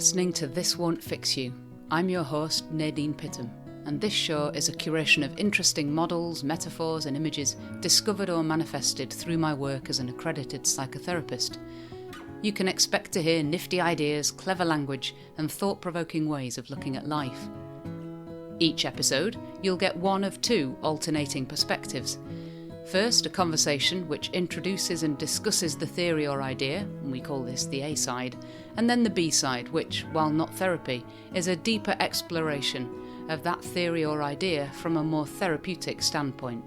listening to This Won't Fix You. I'm your host, Nadine Pittham, and this show is a curation of interesting models, metaphors and images discovered or manifested through my work as an accredited psychotherapist. You can expect to hear nifty ideas, clever language and thought-provoking ways of looking at life. Each episode, you'll get one of two alternating perspectives. First, a conversation which introduces and discusses the theory or idea, and we call this the A side, and then the B side, which, while not therapy, is a deeper exploration of that theory or idea from a more therapeutic standpoint.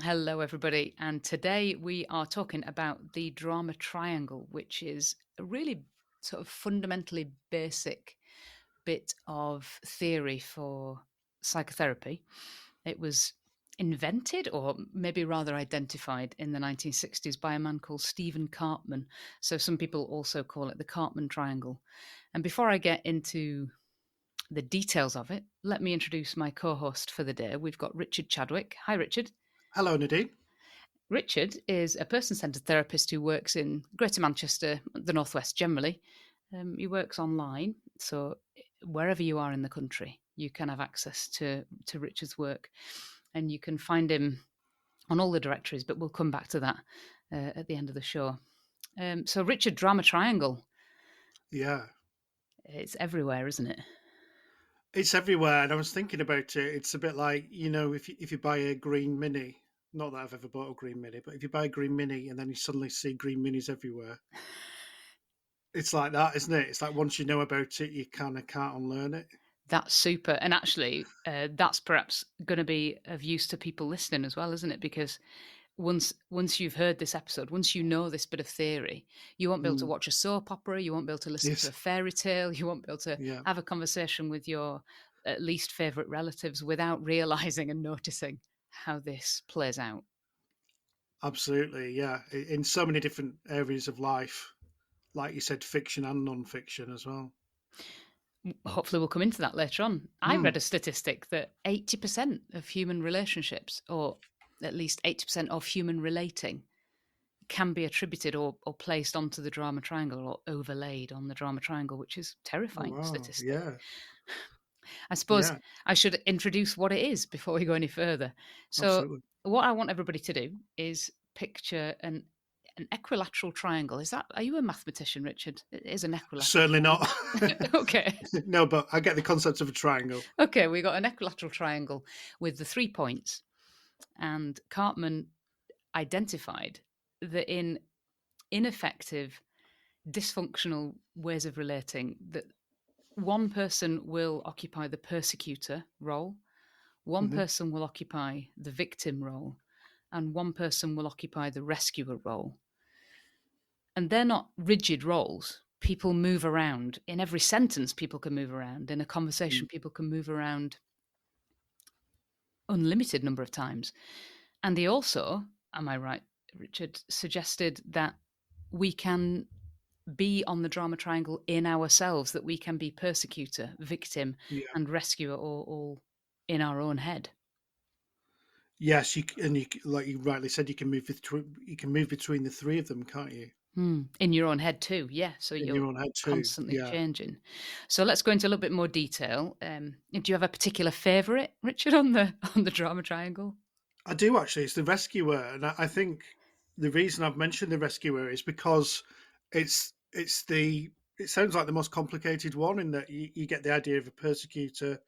Hello everybody, and today we are talking about the drama triangle, which is a really sort of fundamentally basic bit of theory for psychotherapy. It was invented, or maybe rather identified, in the 1960s by a man called Stephen Karpman. So some people also call it the Karpman triangle. And before I get into the details of it, let me introduce my co-host for the day. We've got Richard Chadwick. Hi, Richard. Hello, Nadine. Richard is a person-centred therapist who works in Greater Manchester, the Northwest generally. He works online, so wherever you are in the country, you can have access to Richard's work, and you can find him on all the directories, but we'll come back to that at the end of the show. So Richard, drama triangle. Yeah. It's everywhere, isn't it? It's everywhere, and I was thinking about it. It's a bit like, you know, if you buy a green Mini, not that I've ever bought a green Mini, but if you buy a green Mini and then you suddenly see green Minis everywhere, it's like that, isn't it? It's like once you know about it, you kind of can't unlearn it. That's super. And actually, that's perhaps going to be of use to people listening as well, isn't it? Because once you've heard this episode, once you know this bit of theory, you won't be able to watch a soap opera, you won't be able to listen to a fairy tale, you won't be able to have a conversation with your least favourite relatives without realising and noticing how this plays out. Absolutely, yeah. In so many different areas of life, like you said, fiction and non-fiction as well. Hopefully we'll come into that later on. I read a statistic that 80% of human relationships, or at least 80% of human relating, can be attributed or placed onto the drama triangle or overlaid on the drama triangle, which is terrifying statistic. Yeah. I suppose I should introduce what it is before we go any further. So Absolutely. What I want everybody to do is picture an equilateral triangle. Are you a mathematician, Richard? It is an equilateral. Certainly not. Okay. No, but I get the concept of a triangle. Okay, we got an equilateral triangle with the 3 points. And Karpman identified that in ineffective, dysfunctional ways of relating, that one person will occupy the persecutor role, one person will occupy the victim role, and one person will occupy the rescuer role. And they're not rigid roles. People move around. In every sentence, people can move around. In a conversation, people can move around unlimited number of times. And they also, am I right, Richard, suggested that we can be on the drama triangle in ourselves, that we can be persecutor, victim, and rescuer all in our own head. Yes, like you rightly said, you can move between the three of them, can't you? In your own head too, yeah. So in you're your own head too. Constantly changing. So let's go into a little bit more detail. Do you have a particular favourite, Richard, on the drama triangle? I do actually. It's the rescuer, and I think the reason I've mentioned the rescuer is because it sounds like the most complicated one, in that you get the idea of a persecutor,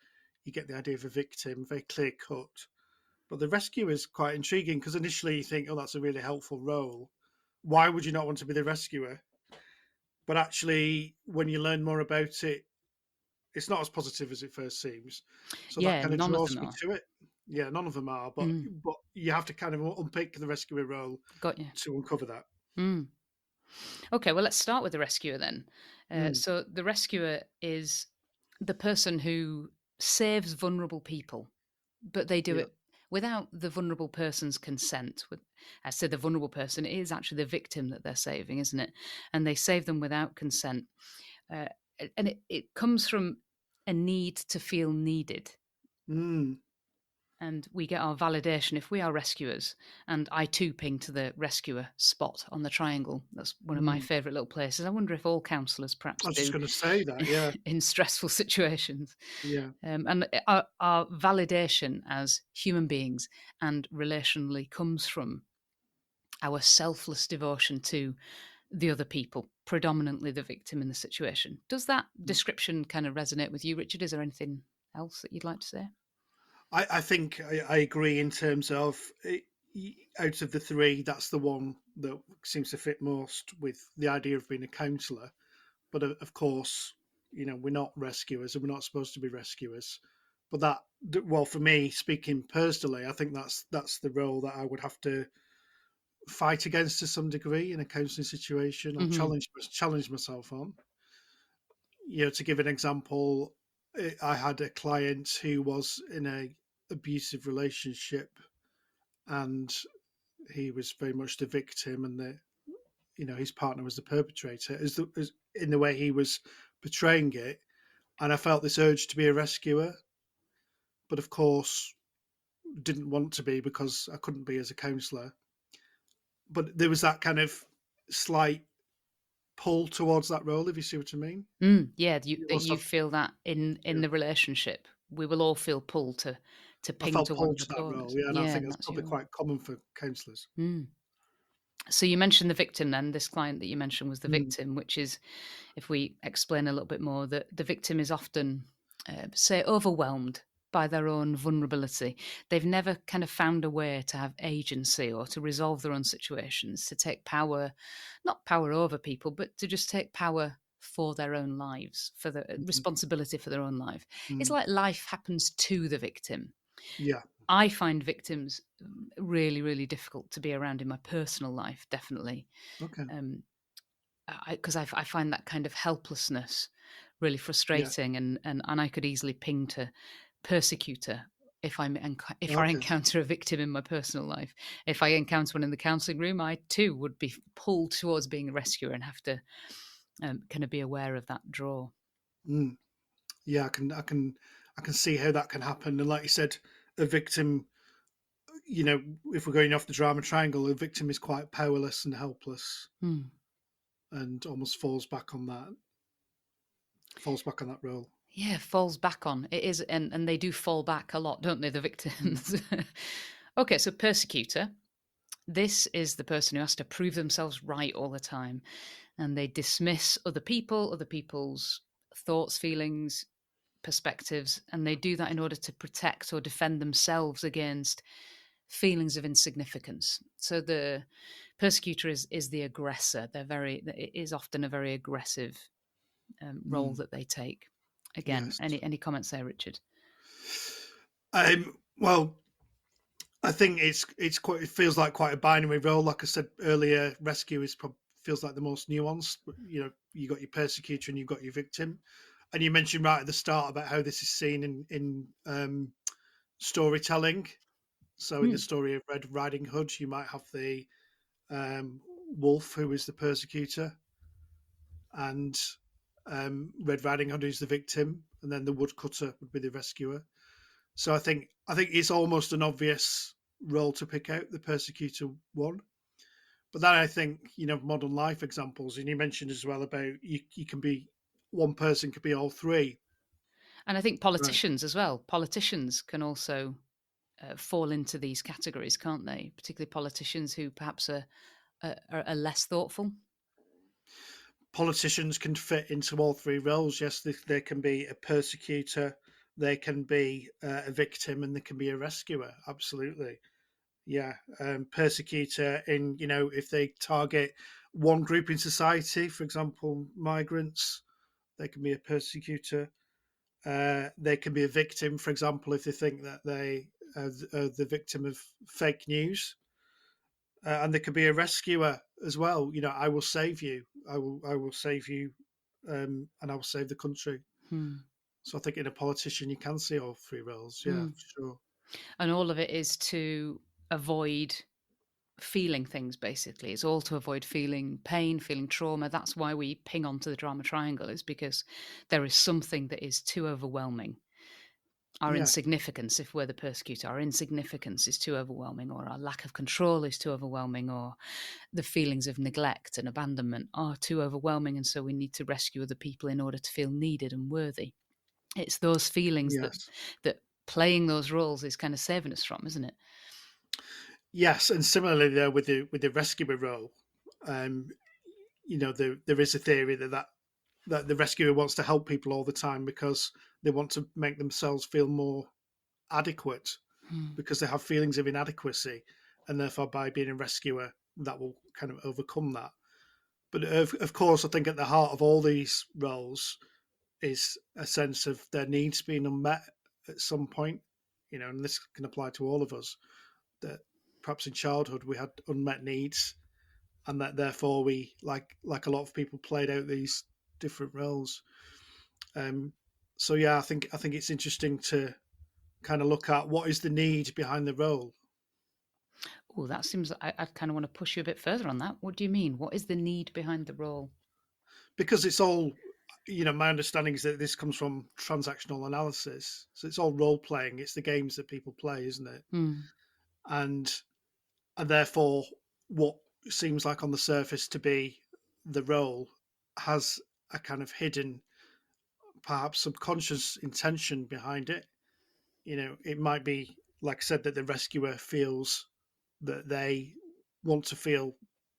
you get the idea of a victim, very clear cut. But the rescuer is quite intriguing because initially you think, oh, that's a really helpful role. Why would you not want to be the rescuer? But actually, when you learn more about it, it's not as positive as it first seems. So that kind of draws me to it. Yeah, none of them are, but you have to kind of unpick the rescuer role to uncover that. Okay, well, let's start with the rescuer then. So the rescuer is the person who saves vulnerable people, but they do it without the vulnerable person's consent. I say the vulnerable person is actually the victim that they're saving, isn't it? And they save them without consent. And it comes from a need to feel needed. and we get our validation if we are rescuers. And I too ping to the rescuer spot on the triangle. That's one of my Mm. favourite little places. I wonder if all counsellors I perhaps was just do going to say that. Yeah, in stressful situations. yeah, And our validation as human beings and relationally comes from our selfless devotion to the other people, predominantly the victim in the situation. Does that mm. description kind of resonate with you, Richard? Is there anything else that you'd like to say? I think I agree in terms of out of the three, that's the one that seems to fit most with the idea of being a counsellor. But of course, we're not rescuers and we're not supposed to be rescuers. But well, for me, speaking personally, I think that's the role that I would have to fight against to some degree in a counselling situation, or Hmm. challenge myself on. To give an example, I had a client who was in a abusive relationship, and he was very much the victim, and his partner was the perpetrator, as in the way he was portraying it. And I felt this urge to be a rescuer, but of course didn't want to be because I couldn't be as a counsellor. But there was that kind of slight pull towards that role, if you see what I mean. Yeah, You that must you have, feel that in yeah. the relationship, we will all feel pulled to I ping felt to one of pulled the to that corners. role, yeah, and I Yeah, think and that's that's probably you. quite common for counsellors. Mm. So you mentioned the victim then. This client that you mentioned was the Mm, victim, which is, if we explain a little bit more, that the victim is often, say, overwhelmed by their own vulnerability. They've never kind of found a way to have agency or to resolve their own situations, to take power, not power over people, but to just take power for their own lives, for the mhm, responsibility for their own life. It's mm, like life happens to the victim. yeah, I find victims really, really difficult to be around in my personal life, definitely. okay, Um, because I find that kind of helplessness really yeah, frustrating, and I could easily ping to persecutor if I okay. encounter a victim in my personal life. If I encounter one in the counselling room, I too would be pulled towards being a rescuer and have to kind of be aware of that draw. Mm. Yeah, I can see how that can happen. And like you said, a victim, if we're going off the drama triangle, a victim is quite powerless and helpless, Hmm. and almost falls back on that role. Yeah, falls back on it is, and they do fall back a lot, don't they? The Mm, victims. Okay, so persecutor. This is the person who has to prove themselves right all the time, and they dismiss other people, other people's thoughts, feelings, perspectives, and they do that in order to protect or defend themselves against feelings of insignificance. So the persecutor is the aggressor. It is often a very aggressive role mm, that they take. Again, yes. any comments there, Richard? Well, I think it feels like quite a binary role. Like I said earlier, rescue feels like the most nuanced. You got your persecutor and you've got your victim. And you mentioned right at the start about how this is seen in storytelling. So in the Hmm. story of Red Riding Hood, you might have the wolf who is the persecutor, and Red Riding Hood is the victim, and then the woodcutter would be the rescuer. So I think it's almost an obvious role to pick out, the persecutor one. But then I think modern life examples, and you mentioned as well about you can be one person could be all three. And I think Right. politicians as well. Politicians can also fall into these categories, can't they? Particularly politicians who perhaps are less thoughtful. Politicians can fit into all three roles. Yes, they can be a persecutor, they can be a victim, and they can be a rescuer. Absolutely. Yeah, persecutor in if they target one group in society, for example, migrants, they can be a persecutor. They can be a victim, for example, if they think that they are the victim of fake news, and they can be a rescuer as well. I will save you. I will save you, and I will save the country. Hmm. So I think in a politician, you can see all three roles. Yeah, Hmm. for sure. And all of it is to avoid feeling things, basically. It's all to avoid feeling pain, feeling trauma. That's why we ping onto the drama triangle, is because there is something that is too overwhelming. our Yeah. insignificance, if we're the persecutor, our insignificance is too overwhelming, or our lack of control is too overwhelming, or the feelings of neglect and abandonment are too overwhelming, and so we need to rescue other people in order to feel needed and worthy. It's those feelings Yes. that playing those roles is kind of saving us from, isn't it? Yes, and similarly there with the rescuer role, um, there is a theory that the rescuer wants to help people all the time because they want to make themselves feel more adequate Hmm. because they have feelings of inadequacy, and therefore by being a rescuer, that will kind of overcome that. But of course, I think at the heart of all these roles is a sense of their needs being unmet at some point, and this can apply to all of us. That perhaps in childhood we had unmet needs, and that therefore we like a lot of people played out these different roles. Um, so yeah, I think it's interesting to kind of look at what is the need behind the role, Oh, that seems. I kind of want to push you a bit further on that. What do you mean? What is the need behind the role? because it's all, my understanding is that this comes from transactional analysis, so it's all role playing. It's the games that people play, isn't it? Hmm. And therefore, what seems like on the surface to be the role has a kind of hidden, perhaps subconscious intention behind it. It might be, like I said, that the rescuer feels that they want to feel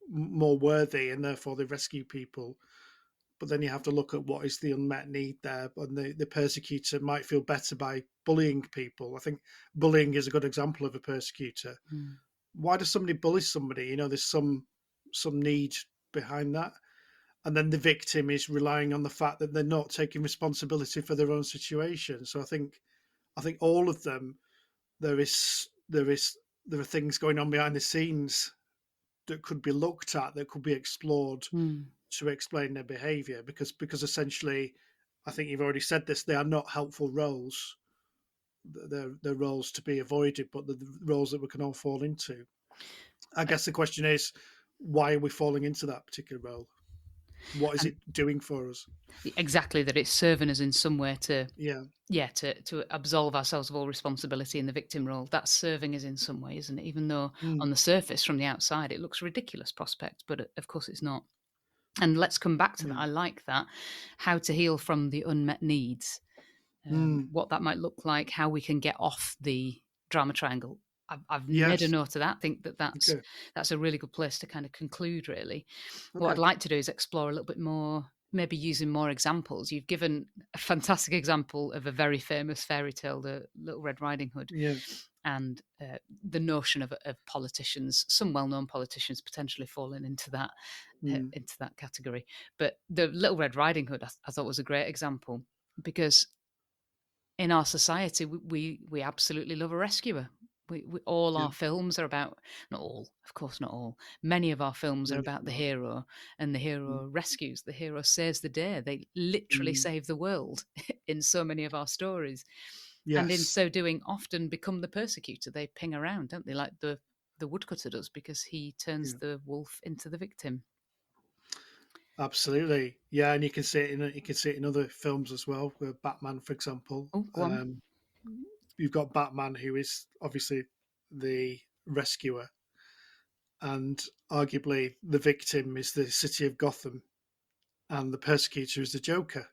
more worthy and therefore they rescue people. But then you have to look at what is the unmet need there. And the persecutor might feel better by bullying people. I think bullying is a good example of a persecutor. Hmm. Why does somebody bully somebody? There's some need behind that. And then the victim is relying on the fact that they're not taking responsibility for their own situation. So I think all of them, there are things going on behind the scenes that could be looked at, that could be explored Hmm. to explain their behaviour, because essentially, I think you've already said this, they are not helpful roles. They're roles to be avoided, but the roles that we can all fall into. I guess the question is, why are we falling into that particular role? What is And it doing for us? exactly that, it's serving us in some way to, Yeah. yeah, to absolve ourselves of all responsibility in the victim role. That's serving us in some way, isn't it? Even though on Mm, the surface, from the outside, it looks a ridiculous prospect, but of course it's not. And let's come back to that. yeah. I like that. How to heal from the unmet needs, Mm, what that might look like, how we can get off the drama triangle. I've made a yes. note of that. I think Okay. that's a really good place to kind of conclude, really. What I'd Okay. like to do is explore a little bit more, maybe using more examples. You've given a fantastic example of a very famous fairy tale, The Little Red Riding Hood, Yeah. and the notion of politicians, some well-known politicians potentially falling Mm, into that category. But The Little Red Riding Hood, I thought was a great example, because in our society, we absolutely love a rescuer. All yeah. our films are about, not all, of course, not all. Many of our films are Many about the are. hero, and the Mm, hero rescues. The hero saves the day. They literally mm, save the world in so many of our stories, and in yes. so doing, often become the persecutor. They ping around, don't they? Like the woodcutter does, because he turns Yeah. the wolf into the victim. Absolutely. Yeah, and you can see it in other films as well. With Batman, for example. Oh, go on. You've got Batman, who is obviously the rescuer, and arguably the victim is the city of Gotham, and the persecutor is the Joker.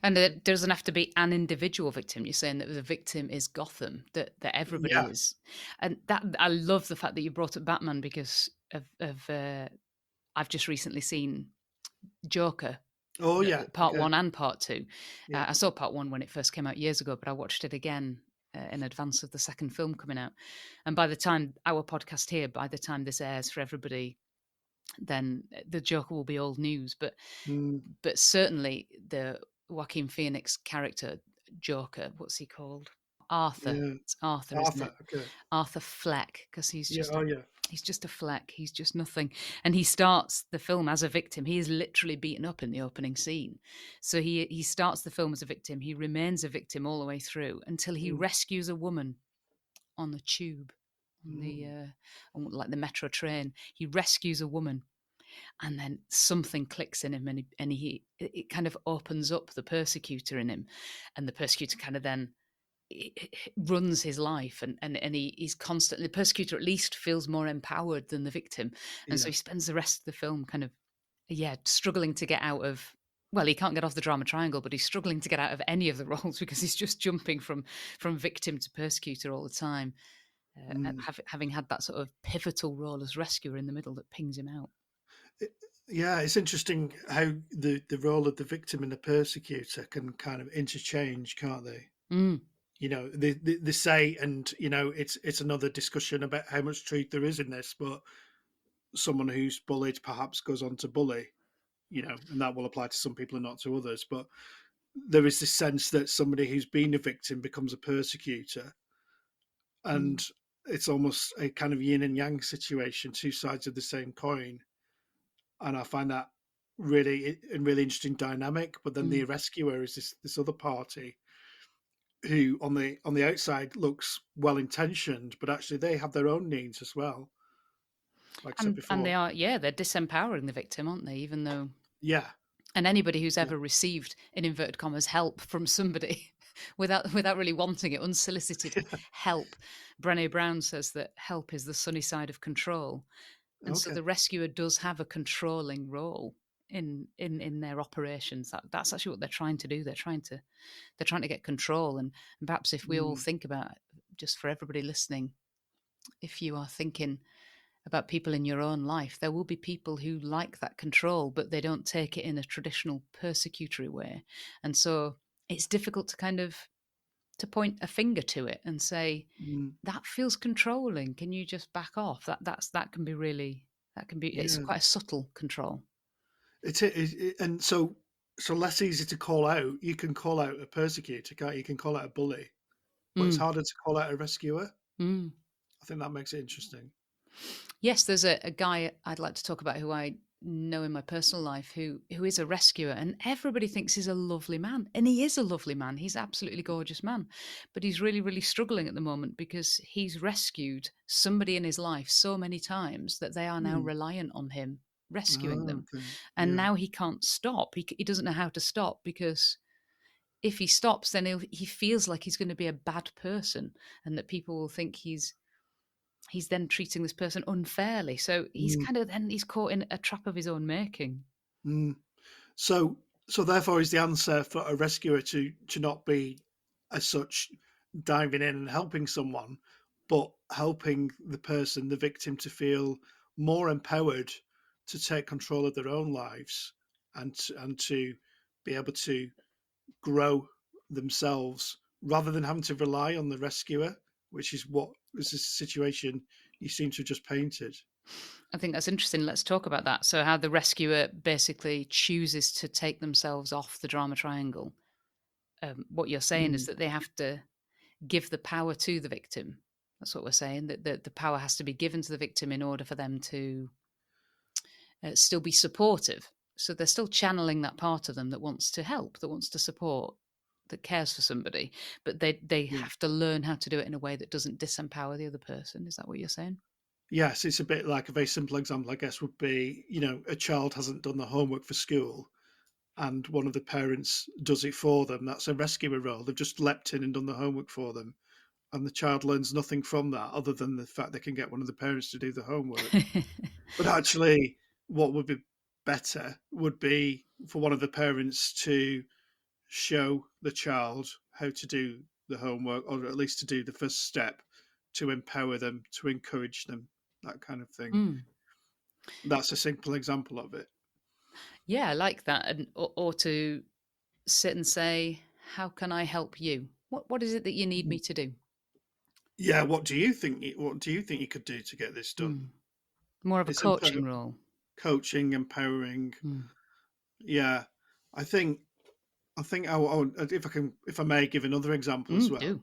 And it doesn't have to be an individual victim. You're saying that the victim is Gotham, that everybody Yeah. is, and that I love the fact that you brought up Batman, because I've just recently seen Joker, Oh yeah. part Okay. one and part two. Yeah. I saw part one when it first came out years ago, but I watched it again in advance of the second film coming out. And by the time our podcast here, by the time this airs for everybody, then the Joker will be old news. Mm, But certainly the Joaquin Phoenix character Joker, what's he called? Arthur. yeah. It's Arthur, isn't Arthur. it? Okay. Arthur Fleck, because Yeah. Oh yeah. he's just a fleck. He's just nothing. And he starts the film as a victim. He is literally beaten up in the opening scene. So he starts the film as a victim. He remains a victim all the way through until he Mm, rescues a woman on the tube, on the mm, like the metro train. He rescues a woman, and then something clicks in him, it kind of opens up the persecutor in him, and the persecutor kind of then runs his life, and he's constantly, the persecutor at least feels more empowered than the victim, and so Yeah. he spends the rest of the film kind of, yeah, struggling to get out of, well, he can't get off the drama triangle, but he's struggling to get out of any of the roles because he's just jumping from victim to persecutor all the time, Mm. having had that sort of pivotal role as rescuer in the middle that pings him out. It- yeah, it's interesting how the role of the victim and the persecutor can kind of interchange, can't they? Mm, They say, and it's another discussion about how much truth there is in this, but someone who's bullied perhaps goes on to bully, and that will apply to some people and not to others. But there is this sense that somebody who's been a victim becomes a persecutor, mm, and it's almost a kind of yin and yang situation, two sides of the same coin. And I find that really a really interesting dynamic. But then the mm. rescuer is this other party who on the outside looks well intentioned, but actually they have their own needs as well. Like I said And they before. are, yeah, they're disempowering the victim, aren't they? Even though, Yeah, and anybody who's yeah, ever received, in inverted commas, help from somebody without really wanting it, unsolicited help. Brené Brown says that help is the sunny side of control, and so okay. the rescuer does have a controlling role in their operations. That's actually what they're trying to do. They're trying to get control, and perhaps if we all Mm, think about, just for everybody listening, if you are thinking about people in your own life, there will be people who like that control, but they don't take it in a traditional persecutory way. And so it's difficult to kind of to point a finger to it and say, mm, that feels controlling. Can you just back off? That can be really, that can be, it's yeah, quite a subtle control. and so less easy to call out. You can call out a persecutor, can't you? You can call out a bully, but it's Mm, harder to call out a rescuer. mm. I think that makes it interesting. Yes, there's a guy I'd like to talk about who I know in my personal life who is a rescuer, and everybody thinks he's a lovely man, and he is a lovely man. He's absolutely gorgeous man, but he's really, really struggling at the moment because he's rescued somebody in his life so many times that they are now Hmm. reliant on him rescuing Oh, them, okay. and Yeah. now he can't stop. He doesn't know how to stop because if he stops, then he feels like he's going to be a bad person, and that people will think he's then treating this person unfairly. So he's Mm, kind of then he's caught in a trap of his own making. mm. So so therefore is the answer for a rescuer to not be as such diving in and helping someone, but helping the person, the victim, to feel more empowered to take control of their own lives and to be able to grow themselves rather than having to rely on the rescuer, which is what is the situation you seem to have just painted. I think that's interesting. Let's talk about that. So, how the rescuer basically chooses to take themselves off the drama triangle. What you're saying is Mm, that they have to give the power to the victim. That's what we're saying. That the power has to be given to the victim in order for them to still be supportive. So they're still channeling that part of them that wants to help, that wants to support, that cares for somebody, but they yeah. have to learn how to do it in a way that doesn't disempower the other person. Is that what you're saying? Yes, it's a bit like a very simple example, I guess, would be, a child hasn't done the homework for school and one of the parents does it for them. That's a rescuer role. They've just leapt in and done the homework for them. And the child learns nothing from that other than the fact they can get one of the parents to do the homework. But actually, what would be better would be for one of the parents to show the child how to do the homework, or at least to do the first step, to empower them, to encourage them, that kind of thing. Mm. That's a simple example of it. Yeah, I like that. And or to sit and say, "How can I help you? What is it that you need Mm. me to do?" Yeah, what do you think? What do you think you could do to get this done? Mm. More of a It's coaching role. coaching, empowering. Mm. Yeah, I think if I can, if I may, give another example as Mm, well. do.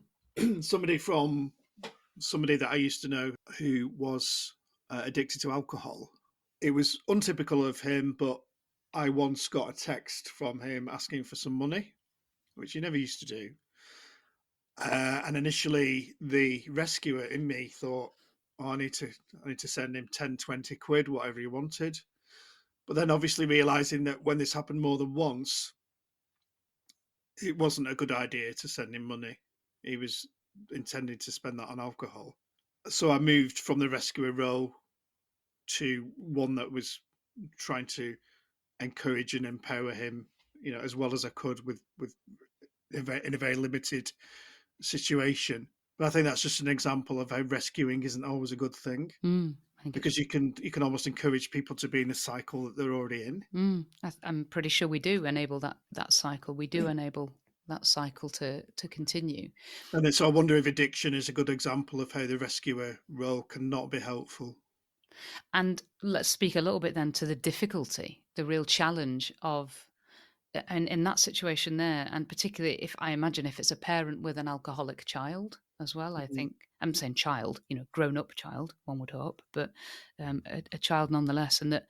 Somebody that I used to know who was addicted to alcohol. It was untypical of him, but I once got a text from him asking for some money, which he never used to do. And initially, the rescuer in me thought, "Oh, I need to send him 10, 20 quid, whatever he wanted." But then, obviously, realizing that when this happened more than once, it wasn't a good idea to send him money. he was intending to spend that on alcohol. So I moved from the rescuer role to one that was trying to encourage and empower him, as well as I could with in a very limited situation. But I think that's just an example of how rescuing isn't always a good thing, I think because you can almost encourage people to be in the cycle that they're already in. I'm pretty sure we do enable that cycle. We do enable that cycle to continue. And then, so I wonder if addiction is a good example of how the rescuer role cannot be helpful. And let's speak a little bit then to the difficulty, the real challenge of, and in that situation there, and particularly if I imagine if it's a parent with an alcoholic child as well, I Mm, think I'm saying child, grown up child, one would hope, but a child nonetheless, and that,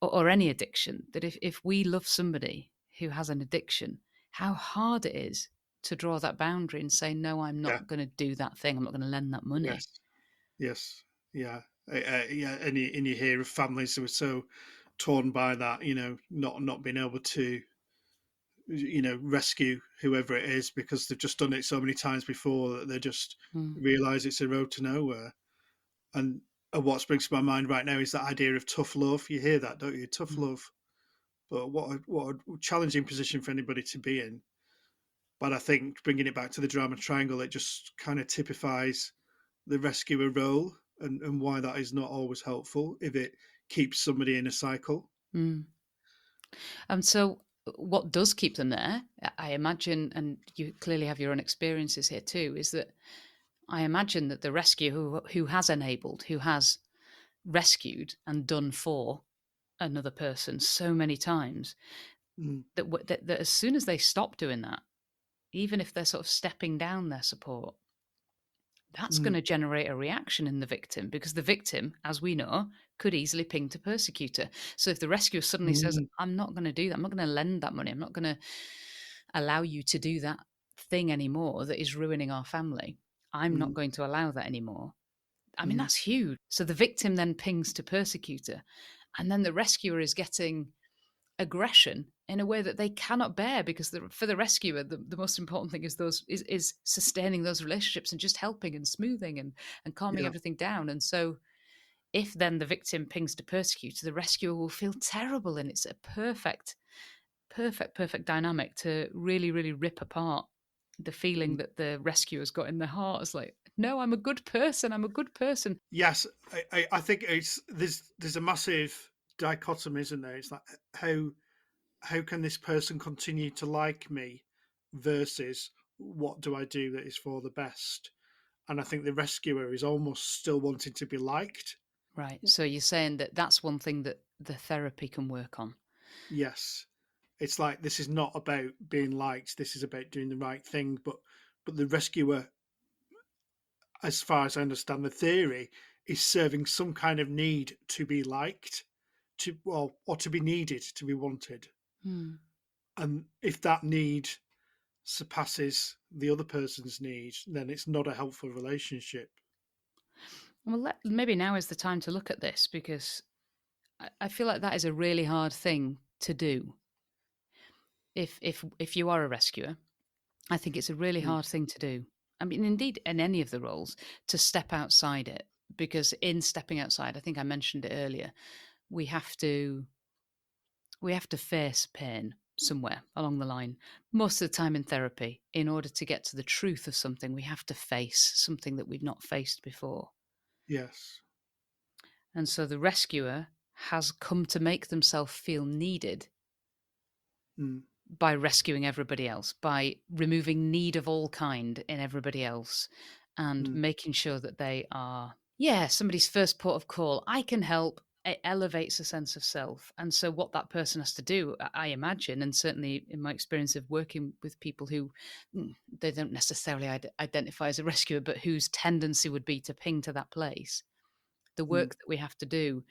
or any addiction, that if we love somebody who has an addiction, how hard it is to draw that boundary and say, no, I'm yeah. not going to do that thing. I'm not going to lend that money. Yes. Yes. Yeah. Yeah. And you hear of families who are so torn by that, not being able to, rescue whoever it is because they've just done it so many times before that they just Mm, realize it's a road to nowhere. And what springs to my mind right now is that idea of tough love. You hear that, don't you? Tough mm, love. But what a challenging position for anybody to be in. But I think bringing it back to the drama triangle, it just kind of typifies the rescuer role, and why that is not always helpful if it keeps somebody in a cycle. mm. And so, what does keep them there, I imagine, and you clearly have your own experiences here too, is that I imagine that the rescue who has enabled, who has rescued and done for another person so many times, Mm, that as soon as they stop doing that, even if they're sort of stepping down their support, that's going mm, to generate a reaction in the victim, because the victim, as we know, could easily ping to persecutor. So if the rescuer suddenly says, mm, I'm not going to do that, I'm not going to lend that money, I'm not going to allow you to do that thing anymore that is ruining our family, I'm not mm, going to allow that anymore. I mean, mm, that's huge. So the victim then pings to persecutor, and then the rescuer is getting aggression in a way that they cannot bear, because for the rescuer, the most important thing is sustaining those relationships and just helping and smoothing and calming yeah. everything down. And so if then the victim pings to persecutor, the rescuer will feel terrible, and it's a perfect dynamic to really, really rip apart the feeling Mm. that the rescuer's got in their heart. It's like, no, I'm a good person. I'm a good person. Yes, I think there's a massive dichotomy, isn't there? It's like how can this person continue to like me versus what do I do that is for the best? And I think the rescuer is almost still wanting to be liked. Right. So you're saying that that's one thing that the therapy can work on. Yes, it's like this is not about being liked. This is about doing the right thing. But the rescuer, as far as I understand the theory, is serving some kind of need to be liked, or to be needed, to be wanted. Hmm. And if that need surpasses the other person's need, then it's not a helpful relationship. Well, maybe now is the time to look at this, because I feel like that is a really hard thing to do. If you are a rescuer, I think it's a really Mm, hard thing to do. I mean, indeed, in any of the roles, to step outside it, because in stepping outside, I think I mentioned it earlier, we have to we have to face pain somewhere along the line. Most of the time in therapy, in order to get to the truth of something, we have to face something that we've not faced before. yes. And so the rescuer has come to make themselves feel needed Mm, by rescuing everybody else, by removing need of all kind in everybody else, and mm, making sure that they are, yeah, somebody's first port of call. I can help. It elevates a sense of self. And so, what that person has to do, I imagine, and certainly in my experience of working with people who they don't necessarily identify as a rescuer, but whose tendency would be to ping to that place, the work mm, that we have to do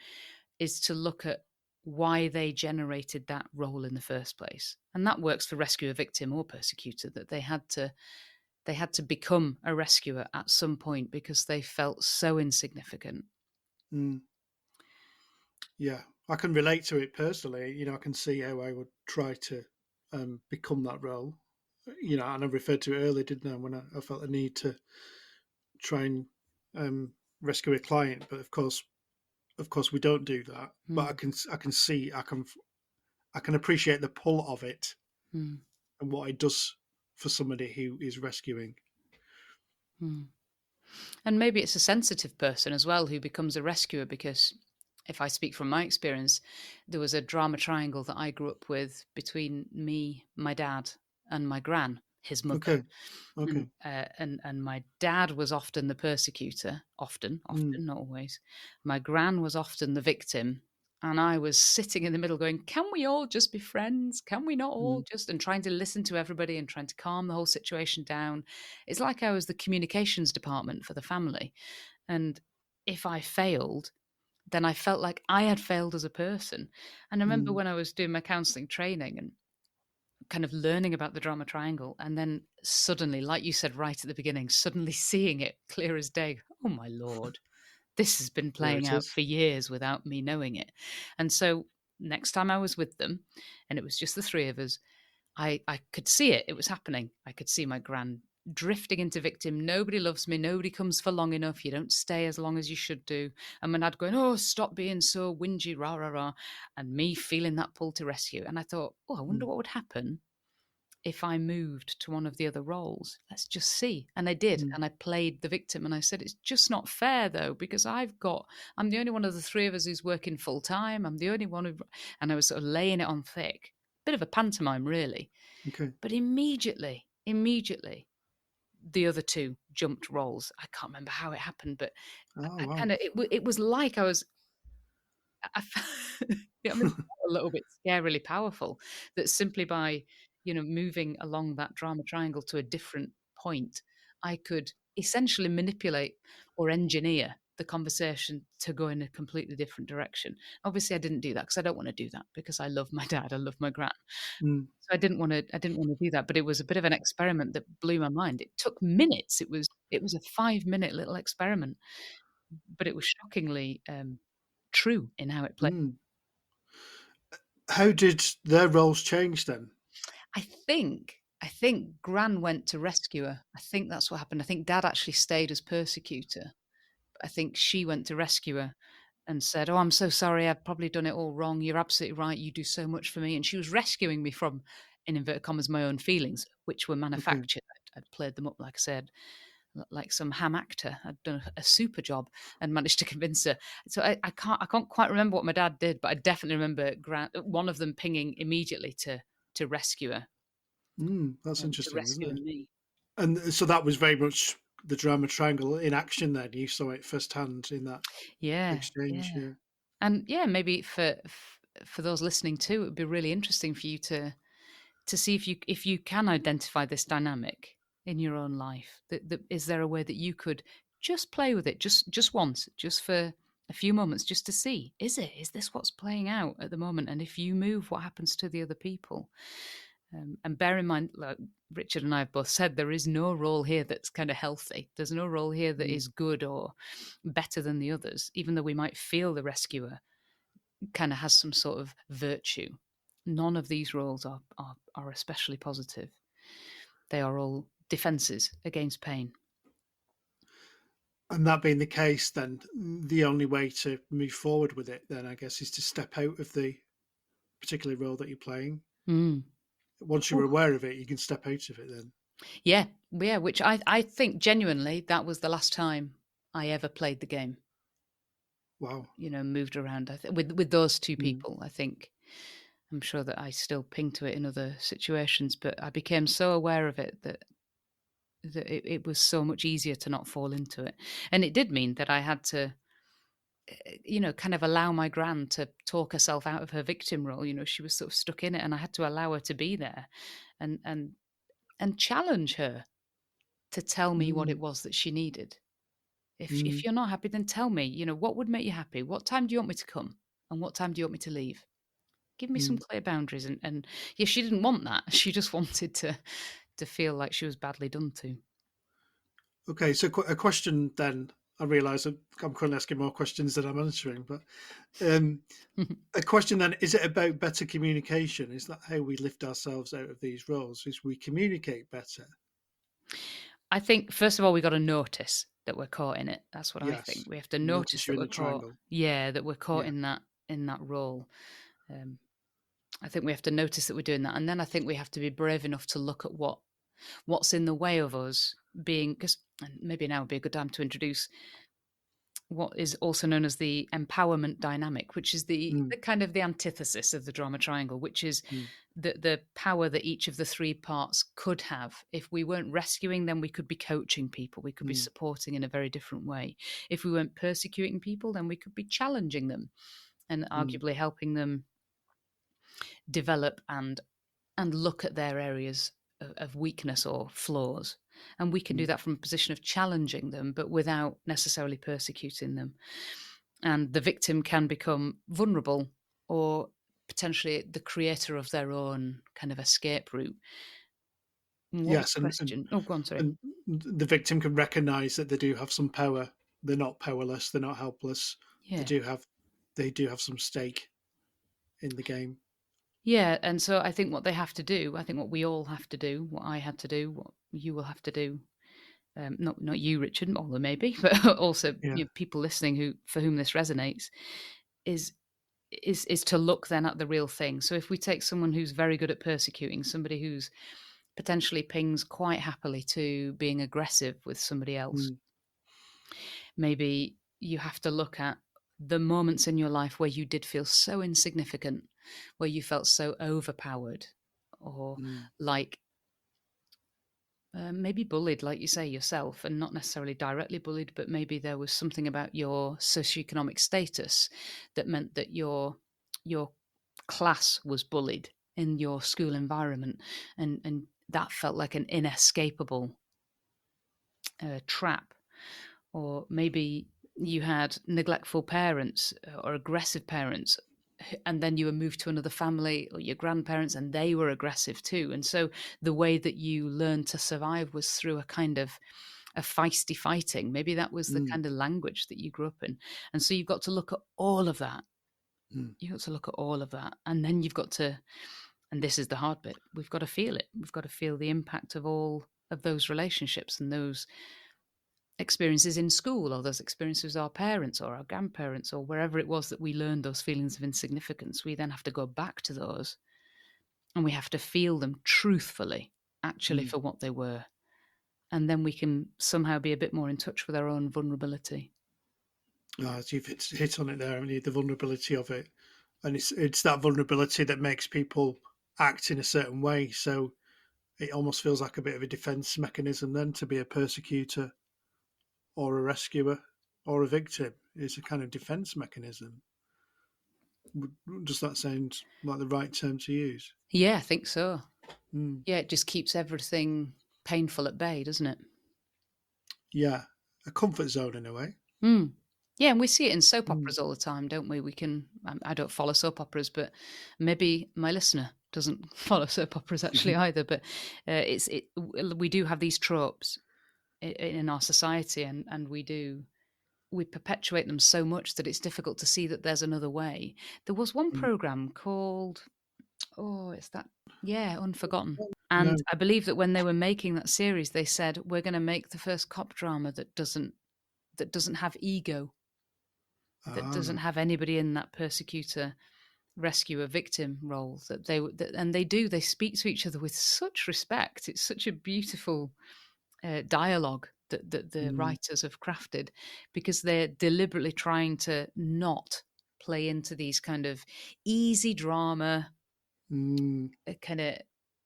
is to look at why they generated that role in the first place. And that works for rescuer, victim, or persecutor, that they had to become a rescuer at some point because they felt so insignificant. mm. Yeah, I can relate to it personally. I can see how I would try to become that role. and I referred to it earlier, didn't I, when I felt a need to try and rescue a client, but of course, we don't do that. But Mm, I can see, I can appreciate the pull of it mm, and what it does for somebody who is rescuing. mm. And maybe it's a sensitive person as well who becomes a rescuer, because if I speak from my experience, there was a drama triangle that I grew up with between me, my dad, and my gran, his mother. Okay, And okay, my dad was often the persecutor, mm, often, not always. My gran was often the victim, and I was sitting in the middle going, "Can we all just be friends? Can we not all mm, just," and trying to listen to everybody and trying to calm the whole situation down. It's like I was the communications department for the family, and if I failed, then I felt like I had failed as a person. And I remember mm, when I was doing my counseling training and kind of learning about the drama triangle, and then suddenly, like you said right at the beginning, suddenly seeing it clear as day. Oh my lord, this has been there playing it out is. for years without me knowing it. And so next time I was with them and it was just the three of us, I could see it. It was happening. I could see my gran drifting into victim. Nobody loves me. Nobody comes for long enough. You don't stay as long as you should do. And my dad going, "Oh, stop being so whingy, rah, rah, rah." And me feeling that pull to rescue. And I thought, oh, I wonder Mm, what would happen if I moved to one of the other roles. Let's just see. And I did. mm, And I played the victim. And I said, it's just not fair though, because I'm the only one of the three of us who's working full time. I'm the only one who, and I was sort of laying it on thick. Bit of a pantomime, really. okay. But immediately, the other two jumped roles. I can't remember how it happened, but Oh I wow. kind of, it was like I was, I mean, a little bit scarily powerful, that simply by, moving along that drama triangle to a different point, I could essentially manipulate or engineer the conversation to go in a completely different direction. Obviously, I didn't do that because I don't want to do that, because I love my dad, I love my gran. Mm, So I didn't want to do that, but it was a bit of an experiment that blew my mind. It took minutes. It was a 5-minute little experiment, but it was shockingly true in how it played. mm. How did their roles change then? I think Gran went to rescue her. I think that's what happened. I think Dad actually stayed as persecutor. I think she went to rescue her and said, "Oh, I'm so sorry. I've probably done it all wrong. You're absolutely right. You do so much for me." And she was rescuing me from, in inverted commas, my own feelings, which were Okay. manufactured. I'd played them up, like I said, like some ham actor. I'd done a super job and managed to convince her. So I can't quite remember what my dad did, but I definitely remember one of them pinging immediately to rescue her, That's to interesting, isn't rescue it? me. And so that was very much the drama triangle in action then. You saw it firsthand in that Yeah, exchange, yeah. yeah. And yeah, maybe for those listening too, it would be really interesting for you to see if you can identify this dynamic in your own life. Is there a way that you could just play with it, just once, just for a few moments, just to see, is this what's playing out at the moment? And if you move, what happens to the other people? And bear in mind, like Richard and I have both said, there is no role here that's kind of healthy. There's no role here that Mm, is good or better than the others, even though we might feel the rescuer kind of has some sort of virtue. None of these roles are especially positive. They are all defenses against pain. and that being the case, then the only way to move forward with it, then I guess, is to step out of the particular role that you're playing. Mm. Once you're Ooh. aware of it, you can step out of it. Then, Yeah, yeah. Which I think genuinely that was the last time I ever played the game. wow. Moved around. With those two Mm, people, I think I'm sure that I still ping to it in other situations, but I became so aware of it that it was so much easier to not fall into it. And it did mean that I had to, kind of allow my gran to talk herself out of her victim role. She was sort of stuck in it, and I had to allow her to be there, and challenge her to tell me what it mm, was that she needed. If mm, you're not happy, then tell me. What would make you happy? What time do you want me to come? And what time do you want me to leave? Give me some mm. clear boundaries. And yeah, she didn't want that. She just wanted to feel like she was badly done to. Okay, so a question then. I realise I'm currently asking more questions than I'm answering, but a question then, is it about better communication? Is that how we lift ourselves out of these roles? Is we communicate better? I think, first of all, we got to notice that we're caught in it. That's what I think. Yes. We have to notice Notice you're that in we're the caught. triangle. Yeah, that we're caught Yeah. in that role. Um, I think we have to notice that we're doing that, and then I think we have to be brave enough to look at what's in the way of us being. Because maybe now would be a good time to introduce what is also known as the empowerment dynamic, which is Mm, the kind of the antithesis of the drama triangle, which is mm, the power that each of the three parts could have. If we weren't rescuing them, we could be coaching people, we could be mm, supporting in a very different way. If we weren't persecuting people, then we could be challenging them and mm, arguably helping them develop and look at their areas of weakness or flaws. And we can do mm. that from a position of challenging them, but without necessarily persecuting them. And the victim can become vulnerable or potentially the creator of their own kind of escape route. What was Yes, the question? Oh, go on, sorry. and the victim can recognise that they do have some power. They're not powerless. They're not helpless. They Yeah. do have they do have some stake in the game. Yeah. And so I think what they have to do, I think what we all have to do, what I had to do, what you will have to do, not you, Richard, although maybe, but also Yeah. people listening who for whom this resonates, is is to look then at the real thing. So if we take someone who's very good at persecuting, somebody who's potentially pings quite happily to being aggressive with somebody else, Mm, maybe you have to look at the moments in your life where you did feel so insignificant, where you felt so overpowered, or mm, like maybe bullied, like you say yourself, and not necessarily directly bullied, but maybe there was something about your socioeconomic status that meant that your class was bullied in your school environment, and that felt like an inescapable trap. Or maybe you had neglectful parents or aggressive parents, and then you were moved to another family or your grandparents and they were aggressive too, and so the way that you learned to survive was through a kind of a feisty fighting. Maybe that was the mm, kind of language that you grew up in, and so you've got to look at all of that. mm. You've got to look at all of that, and then you've got to, and this is the hard bit, we've got to feel it. We've got to feel the impact of all of those relationships and those experiences in school or those experiences with our parents or our grandparents or wherever it was that we learned those feelings of insignificance. We then have to go back to those and we have to feel them truthfully, actually, Mm. for what they were. And then we can somehow be a bit more in touch with our own vulnerability. You've hit on it there, haven't you? The vulnerability of it, and it's that vulnerability that makes people act in a certain way. So it almost feels like a bit of a defense mechanism then to be a persecutor or a rescuer or a victim is a kind of defense mechanism. Does that sound like the right term to use? Yeah, I think so. Mm. Yeah, it just keeps everything painful at bay, doesn't it? Yeah, a comfort zone in a way. Mm. Yeah, and we see it in soap Mm. operas all the time, don't we? We can. I don't follow soap operas, but maybe my listener doesn't follow soap operas actually either. But we do have these tropes in our society, and we perpetuate them so much that it's difficult to see that there's another way. There was one Mm. program called it's that Unforgotten. No. And I believe that when they were making that series, they said we're going to make the first cop drama that doesn't have ego, that doesn't Ah. have anybody in that persecutor, rescuer, victim role. And they do. They speak to each other with such respect. It's such a beautiful dialogue that the Mm. writers have crafted, because they're deliberately trying to not play into these kind of easy drama Mm. kind of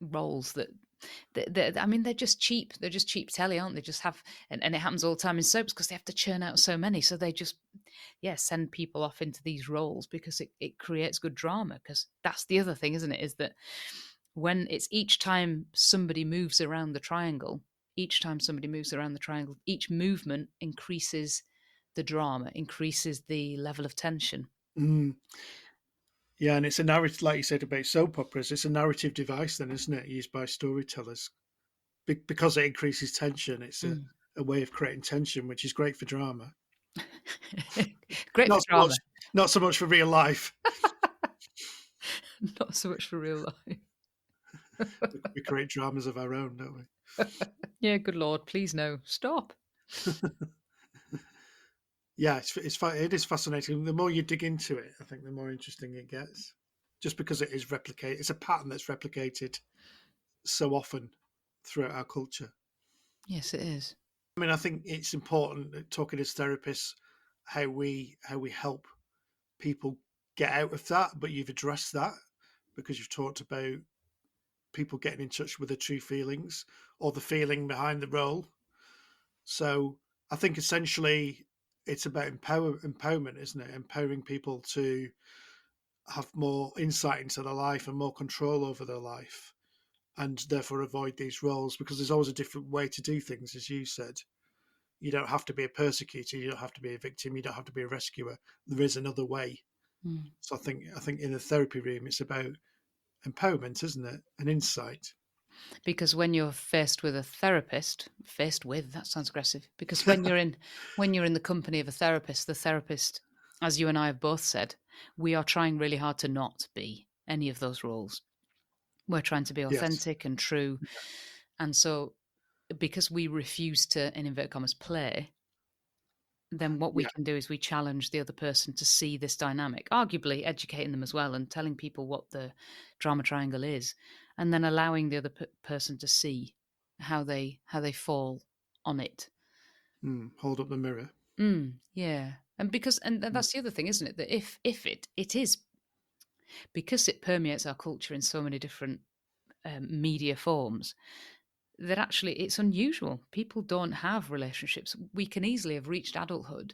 roles I mean, they're just cheap. They're just cheap telly, aren't they? Just have, and it happens all the time in soaps because they have to churn out so many. So they just, yeah, send people off into these roles because it creates good drama. Because that's the other thing, isn't it? Is that when it's each time somebody moves around the triangle, each movement increases the drama, increases the level of tension. Mm. Yeah, and it's a narrative, like you said about soap operas. It's a narrative device, then, isn't it? Used by storytellers because it increases tension. It's Mm. a way of creating tension, which is great for drama. Great for drama. Not so much for real life. Not so much for real life. We create dramas of our own, don't we? Yeah, good Lord, please no. Stop. Yeah, it is fascinating. The more you dig into it, I think the more interesting it gets. Just because it is replicated, it's a pattern that's replicated so often throughout our culture. Yes, it is. I mean, I think it's important talking as therapists how we help people get out of that. But you've addressed that because you've talked about people getting in touch with their true feelings or the feeling behind the role. So I think essentially it's about empowerment, isn't it? Empowering people to have more insight into their life and more control over their life, and therefore avoid these roles, because there's always a different way to do things, as you said. You don't have to be a persecutor, you don't have to be a victim, you don't have to be a rescuer. There is another way. So I think in the therapy room it's about empowerment, isn't it? And insight. Because when you're faced with, that sounds aggressive. Because when you're in the company of a therapist, the therapist, as you and I have both said, we are trying really hard to not be any of those roles. We're trying to be Yes. authentic and true. And so because we refuse to, in inverted commas, play, then what we Yeah. can do is we challenge the other person to see this dynamic, arguably educating them as well and telling people what the drama triangle is, and then allowing the other person to see how they fall on it. Hold up the mirror. Yeah, and Mm. that's the other thing, isn't it? That if it is, because it permeates our culture in so many different media forms, that actually it's unusual. People don't have relationships. We can easily have reached adulthood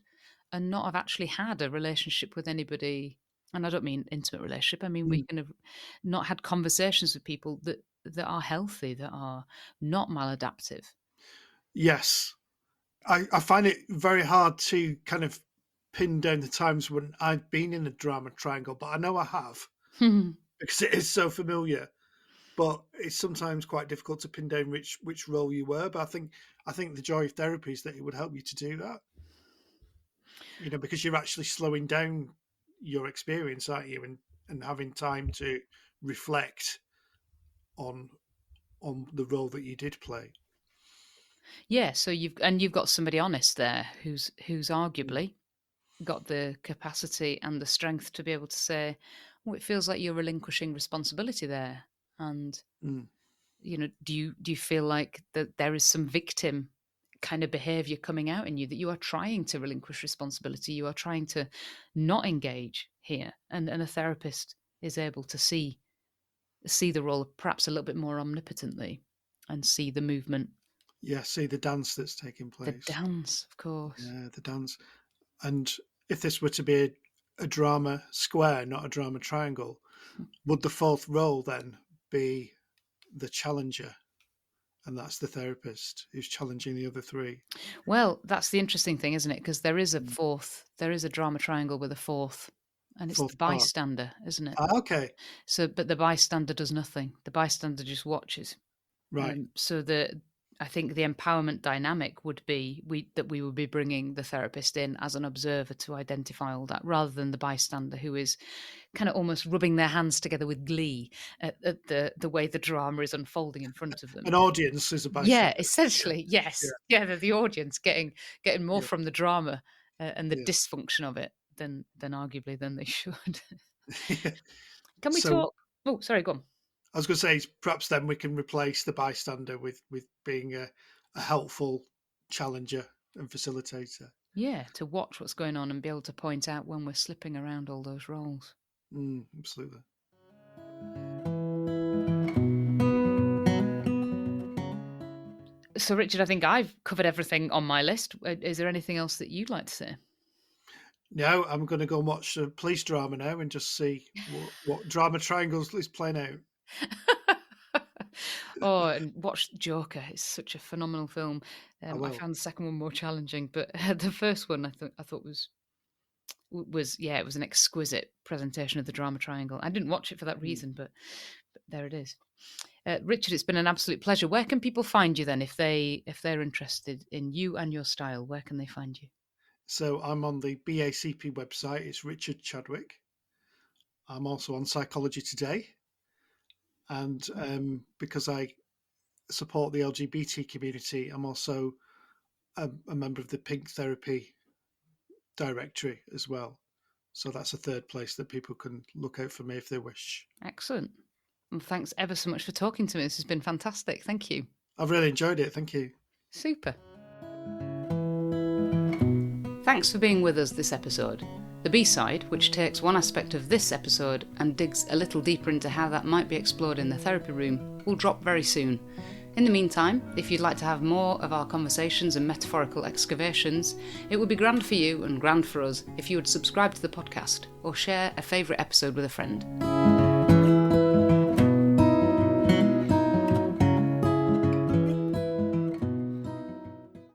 and not have actually had a relationship with anybody. And I don't mean intimate relationship. I mean, we Mm. can have not had conversations with people that are healthy, that are not maladaptive. Yes. I find it very hard to kind of pin down the times when I've been in a drama triangle, but I know I have because it is so familiar. But it's sometimes quite difficult to pin down which role you were. But I think the joy of therapy is that it would help you to do that. Because you're actually slowing down your experience, aren't you, and having time to reflect on the role that you did play. Yeah, so you've got somebody honest there who's Mm. arguably got the capacity and the strength to be able to say, "Oh, it feels like you're relinquishing responsibility there," and Mm. do you feel like that there is some victim kind of behavior coming out in you, that you are trying to relinquish responsibility, you are trying to not engage here, and a therapist is able to see the role perhaps a little bit more omnipotently and see the movement, Yeah, see the dance that's taking the place. dance, of course. Yeah, the dance. And if this were to be a drama square, not a drama triangle, would the fourth role then be the challenger? And that's the therapist who's challenging the other three. Well, that's the interesting thing, isn't it? Because Mm. there is a drama triangle with a fourth, and it's the Fourth part. bystander, isn't it? Okay. So, but the bystander does nothing. The bystander just watches. Right. So I think the empowerment dynamic would be we would be bringing the therapist in as an observer to identify all that, rather than the bystander who is kind of almost rubbing their hands together with glee at the way the drama is unfolding in front of them. An audience is a Yeah, bystander. Yeah. essentially, Yeah. yes. Yeah, they're the audience getting more Yeah. from the drama and the Yeah. dysfunction of it than arguably than they should. Yeah. Can we So talk? Oh, sorry, go on. I was going to say, perhaps then we can replace the bystander with being a helpful challenger and facilitator. Yeah, to watch what's going on and be able to point out when we're slipping around all those roles. Absolutely. So, Richard, I think I've covered everything on my list. Is there anything else that you'd like to say? Now I'm going to go and watch a police drama now and just see what drama triangles is playing out. Oh, and watch Joker. It's such a phenomenal film. I I will. found the second one more challenging, but the first one I thought was yeah, it was an exquisite presentation of the drama triangle. I didn't watch it for that Mm. reason, but there it is. Richard, it's been an absolute pleasure. Where can people find you then if they're interested in you and your style? Where can they find you? So I'm on the BACP website. It's Richard Chadwick. I'm also on Psychology Today. And because I support the LGBT community, I'm also a member of the Pink Therapy directory as well. So that's a third place that people can look out for me if they wish. Excellent. Well, thanks ever so much for talking to me. This has been fantastic. Thank you. I've really enjoyed it. Thank you. Super. Thanks for being with us this episode. The B-side, which takes one aspect of this episode and digs a little deeper into how that might be explored in the therapy room, will drop very soon. In the meantime, if you'd like to have more of our conversations and metaphorical excavations, it would be grand for you and grand for us if you would subscribe to the podcast or share a favourite episode with a friend.